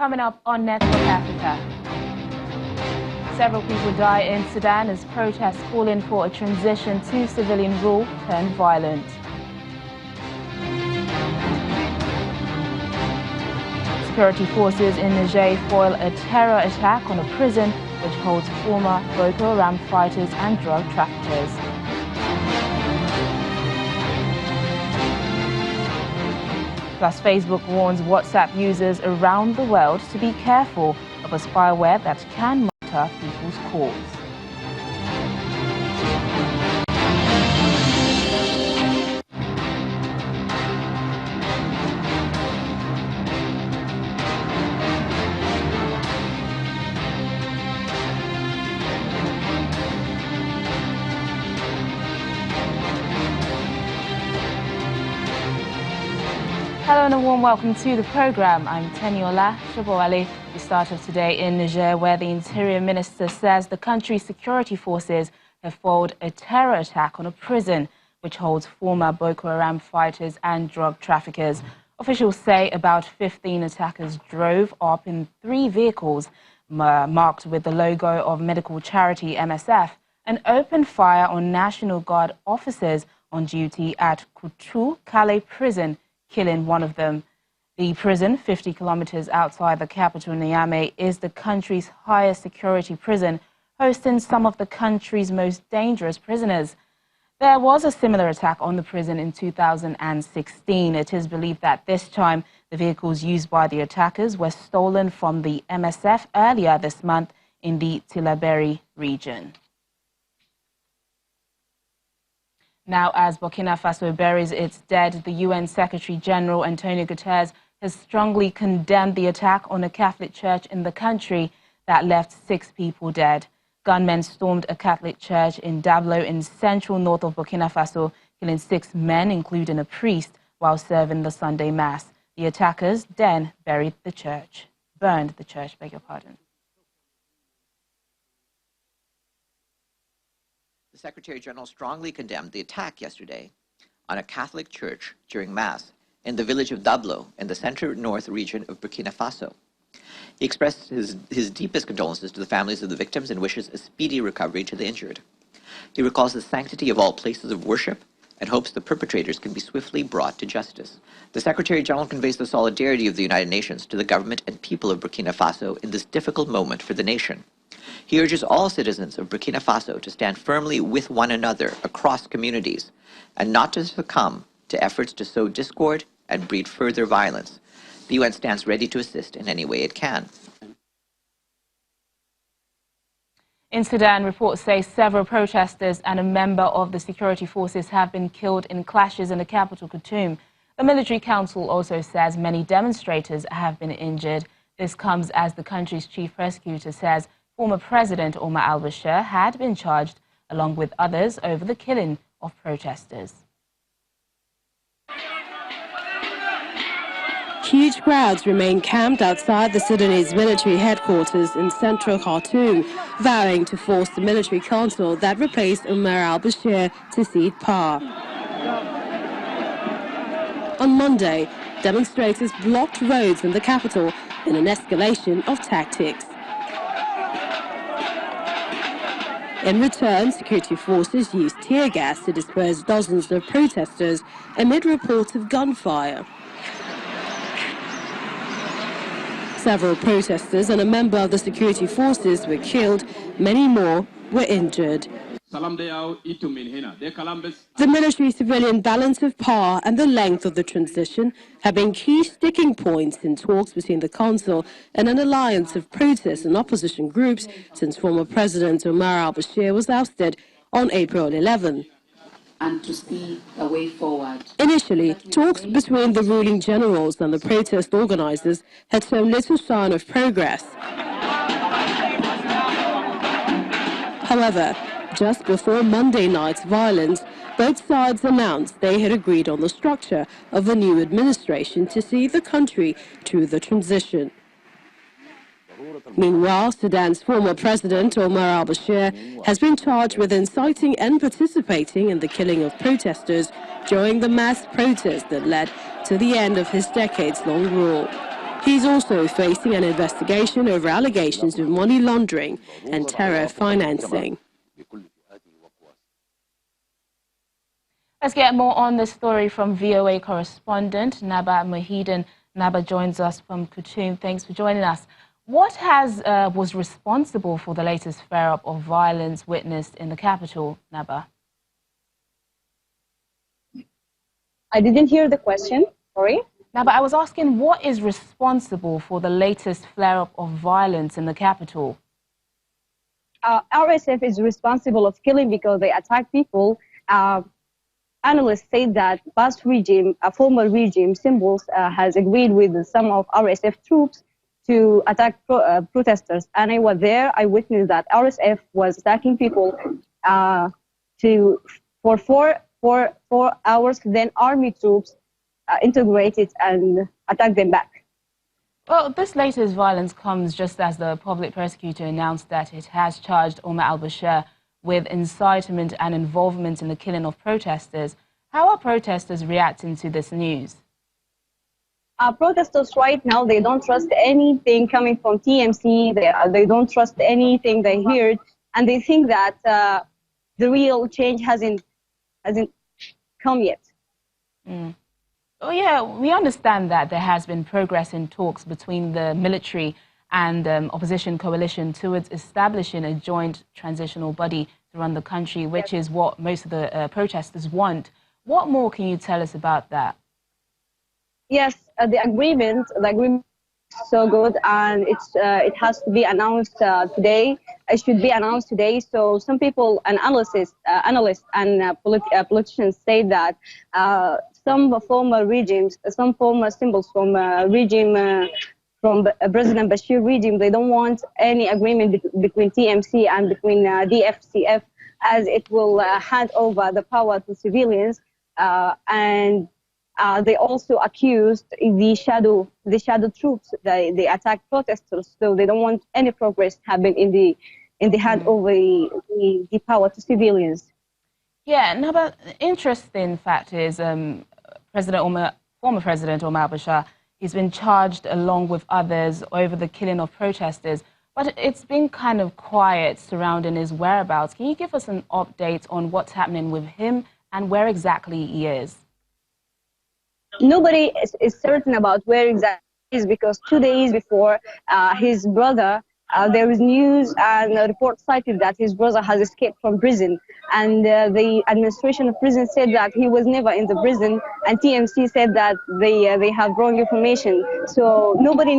Coming up on Network Africa. Several people die in Sudan as protests calling for a transition to civilian rule turn violent. Security forces in Niger foil a terror attack on a prison which holds former Boko Haram fighters and drug traffickers. Plus, Facebook warns WhatsApp users around the world to be careful of a spyware that can monitor people's calls. Hello and a warm welcome to the program. I'm Teniola Shobowale. We start off today in Niger, where the Interior Minister says the country's security forces have foiled a terror attack on a prison which holds former Boko Haram fighters and drug traffickers. Officials say about 15 attackers drove up in 3 vehicles marked with the logo of medical charity MSF and opened fire on National Guard officers on duty at Kutu Calais prison, killing one of them. The prison, 50 kilometers outside the capital Niamey, is the country's highest security prison, hosting some of the country's most dangerous prisoners. There was a similar attack on the prison in 2016. It is believed that this time the vehicles used by the attackers were stolen from the MSF earlier this month in the Tillaberi region. Now, as Burkina Faso buries its dead, the UN Secretary-General Antonio Guterres has strongly condemned the attack on a Catholic church in the country that left 6 people dead. Gunmen stormed a Catholic church in Dablo in central north of Burkina Faso, killing 6 men, including a priest, while serving the Sunday Mass. The attackers then burned the church, beg your pardon. The Secretary-General strongly condemned the attack yesterday on a Catholic church during Mass in the village of Dablo in the center-north region of Burkina Faso. He expressed his deepest condolences to the families of the victims and wishes a speedy recovery to the injured. He recalls the sanctity of all places of worship and hopes the perpetrators can be swiftly brought to justice. The Secretary-General conveys the solidarity of the United Nations to the government and people of Burkina Faso in this difficult moment for the nation. He urges all citizens of Burkina Faso to stand firmly with one another across communities and not to succumb to efforts to sow discord and breed further violence. The UN stands ready to assist in any way it can. In Sudan, reports say several protesters and a member of the security forces have been killed in clashes in the capital, Khartoum. The military council also says many demonstrators have been injured. This comes as the country's chief prosecutor says former President Omar al-Bashir had been charged, along with others, over the killing of protesters. Huge crowds remain camped outside the Sudanese military headquarters in central Khartoum, vowing to force the military council that replaced Omar al-Bashir to cede power. On Monday, demonstrators blocked roads in the capital in an escalation of tactics. In return, security forces used tear gas to disperse dozens of protesters amid reports of gunfire. Several protesters and a member of the security forces were killed. Many more were injured. The military-civilian balance of power and the length of the transition have been key sticking points in talks between the council and an alliance of protest and opposition groups since former President Omar al-Bashir was ousted on April 11. And to see a way forward. Initially, talks between the ruling generals and the protest organizers had shown little sign of progress. However, just before Monday night's violence, both sides announced they had agreed on the structure of a new administration to see the country through the transition. Meanwhile, Sudan's former president, Omar al-Bashir, has been charged with inciting and participating in the killing of protesters during the mass protest that led to the end of his decades-long rule. He's also facing an investigation over allegations of money laundering and terror financing. Let's get more on this story from VOA correspondent Naba Mohideen. Naba joins us from Khartoum. Thanks for joining us. What was responsible for the latest flare-up of violence witnessed in the capital, Naba? I didn't hear the question. Sorry. Naba, I was asking what is responsible for the latest flare-up of violence in the capital? RSF is responsible of killing because they attack people. Analysts say that past regime, a former regime, symbols has agreed with some of RSF troops to attack protesters. And I was there. I witnessed that RSF was attacking people for four hours. Then army troops integrated and attacked them back. Well, this latest violence comes just as the public prosecutor announced that it has charged Omar al-Bashir with incitement and involvement in the killing of protesters. How are protesters reacting to this news? Protesters right now, they don't trust anything coming from TMC. They don't trust anything they heard, and they think that the real change hasn't come yet. Mm. Oh yeah, we understand that there has been progress in talks between the military and opposition coalition towards establishing a joint transitional body to run the country, which is what most of the protesters want. What more can you tell us about that? Yes, the agreement is so good, and it has to be announced today. It should be announced today. So some people and analysts and politicians say that some former regimes, some former symbols from regime. From President Bashir regime, they don't want any agreement between TMC and between DFCF, as it will hand over the power to civilians. And they also accused the shadow troops. They attack protesters, so they don't want any progress happen in the hand over the power to civilians. Yeah, now, but interesting fact is former President Omar al-Bashir. He's been charged along with others over the killing of protesters, but it's been kind of quiet surrounding his whereabouts. Can you give us an update on what's happening with him and where exactly he is? Nobody is certain about where exactly he is, because 2 days before his brother, there is news and a report cited that his brother has escaped from prison, and the administration of prison said that he was never in the prison, and TMC said that they have wrong information. So nobody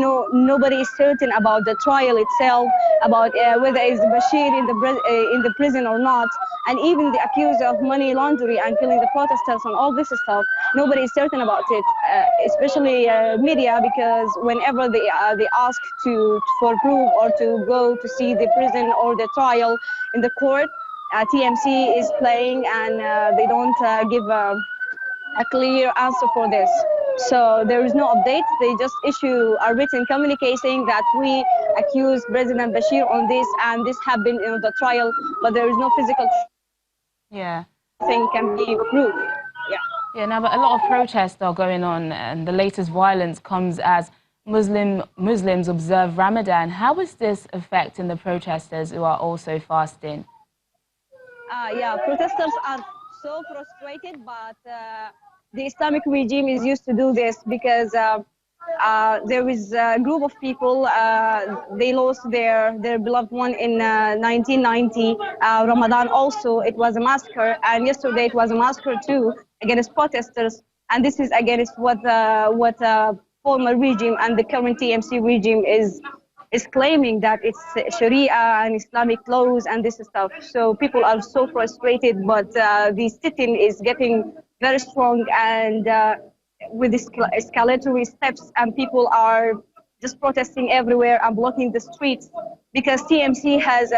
is certain about the trial itself, about whether it's Bashir in the prison or not, and even the accused of money laundering and killing the protesters and all this stuff. Nobody is certain about it, especially media, because whenever they ask for proof or to go to see the prison or the trial in the court, TMC is playing, and they don't give a clear answer for this. So there is no update. They just issue a written communique saying that we accuse President Bashir on this, and this happened in the trial, but there is no physical thing can be proved. Yeah, now, but a lot of protests are going on, and the latest violence comes as Muslims observe Ramadan. How is this affecting the protesters who are also fasting? Protesters are so frustrated, but the Islamic regime is used to do this because there is a group of people, they lost their beloved one in 1990. Ramadan also, it was a massacre, and yesterday it was a massacre too against protesters. And this is against what former regime and the current TMC regime is claiming, that it's Sharia and Islamic laws and this stuff. So people are so frustrated, but the sitting is getting very strong, and with escalatory steps, and people are just protesting everywhere and blocking the streets, because TMC has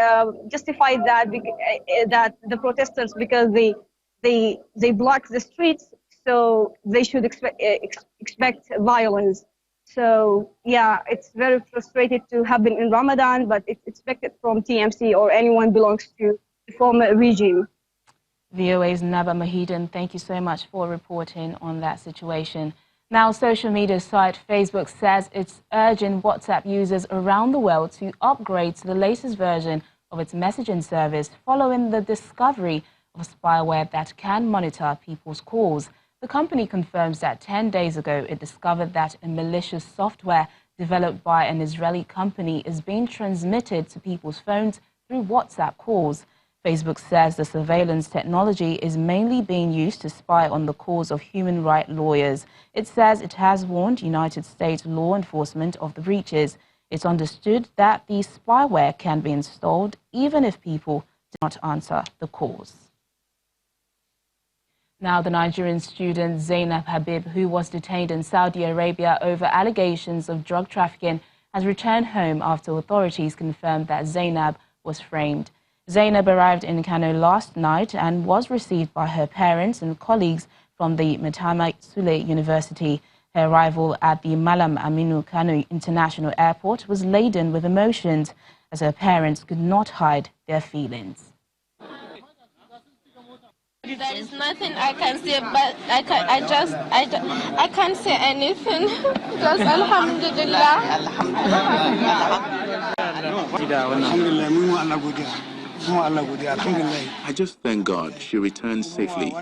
justified that the protesters, because they block the streets, so they should expect violence. So yeah, it's very frustrated to happen in Ramadan, but it's expected from TMC or anyone belongs to the former regime. VOA's Naba Mohideen, thank you so much for reporting on that situation. Now, social media site Facebook says it's urging WhatsApp users around the world to upgrade to the latest version of its messaging service following the discovery of spyware that can monitor people's calls. The company confirms that 10 days ago it discovered that a malicious software developed by an Israeli company is being transmitted to people's phones through WhatsApp calls. Facebook says the surveillance technology is mainly being used to spy on the calls of human rights lawyers. It says it has warned United States law enforcement of the breaches. It's understood that the spyware can be installed even if people do not answer the calls. Now, the Nigerian student Zainab Habib, who was detained in Saudi Arabia over allegations of drug trafficking, has returned home after authorities confirmed that Zainab was framed. Zainab arrived in Kano last night and was received by her parents and colleagues from the Maitama Sule University. Her arrival at the Malam Aminu Kano International Airport was laden with emotions, as her parents could not hide their feelings. There is nothing I can say, but I can't say anything. Just Alhamdulillah. I just thank God she returned safely.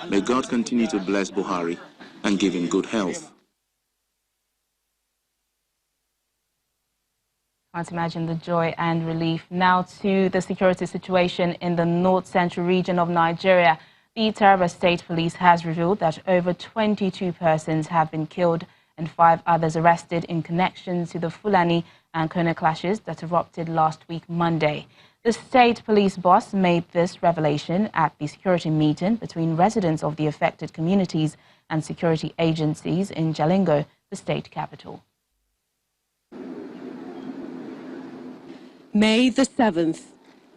May God continue to bless Buhari and give him good health. Can't imagine the joy and relief. Now to the security situation in the north-central region of Nigeria. The Taraba State Police has revealed that over 22 persons have been killed and 5 others arrested in connection to the Fulani and Kona clashes that erupted last week Monday. The state police boss made this revelation at the security meeting between residents of the affected communities and security agencies in Jalingo, the state capital. May the 7th,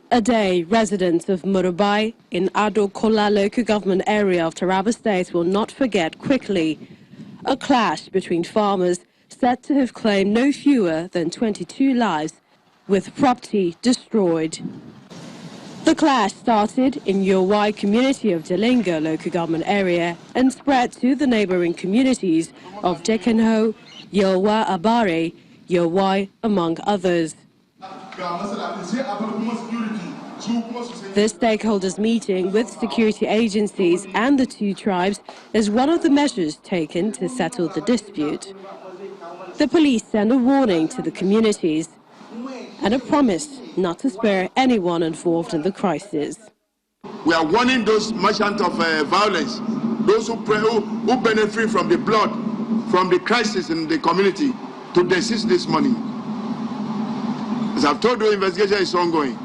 a day residents of Murubai in Ado Kola local government area of Taraba State will not forget quickly. A clash between farmers said to have claimed no fewer than 22 lives, with property destroyed. The clash started in Yowai community of Jalingo local government area and spread to the neighboring communities of Dekenho, Yowa Abare, Yowai, among others. The stakeholders meeting with security agencies and the 2 tribes is one of the measures taken to settle the dispute. The police send a warning to the communities and a promise not to spare anyone involved in the crisis. We are warning those merchants of violence, those who benefit from the blood, from the crisis in the community, to desist this money. As I've told you, investigation is ongoing.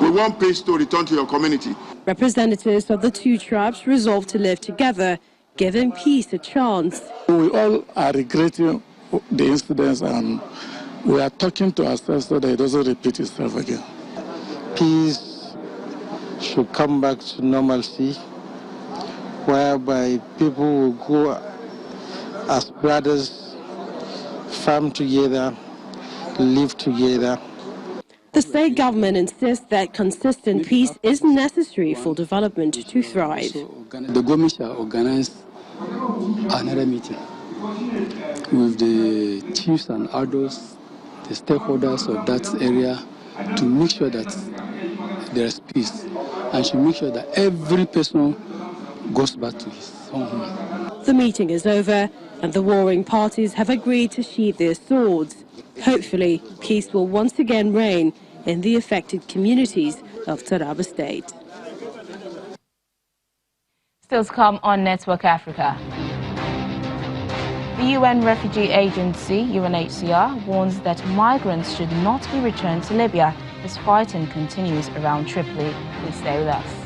We want peace to return to your community. Representatives of the 2 tribes resolved to live together, giving peace a chance. We all are regretting the incidents and we are talking to ourselves so that it doesn't repeat itself again. Peace should come back to normalcy, whereby people will go as brothers, farm together, live together. The state government insists that consistent peace is necessary for development to thrive. The government shall organize another meeting with the chiefs and elders, the stakeholders of that area, to make sure that there is peace, and should make sure that every person goes back to his own home. The meeting is over and the warring parties have agreed to sheathe their swords. Hopefully, peace will once again reign in the affected communities of Taraba State. Still to come on Network Africa. The UN Refugee Agency, UNHCR, warns that migrants should not be returned to Libya as fighting continues around Tripoli. Please stay with us.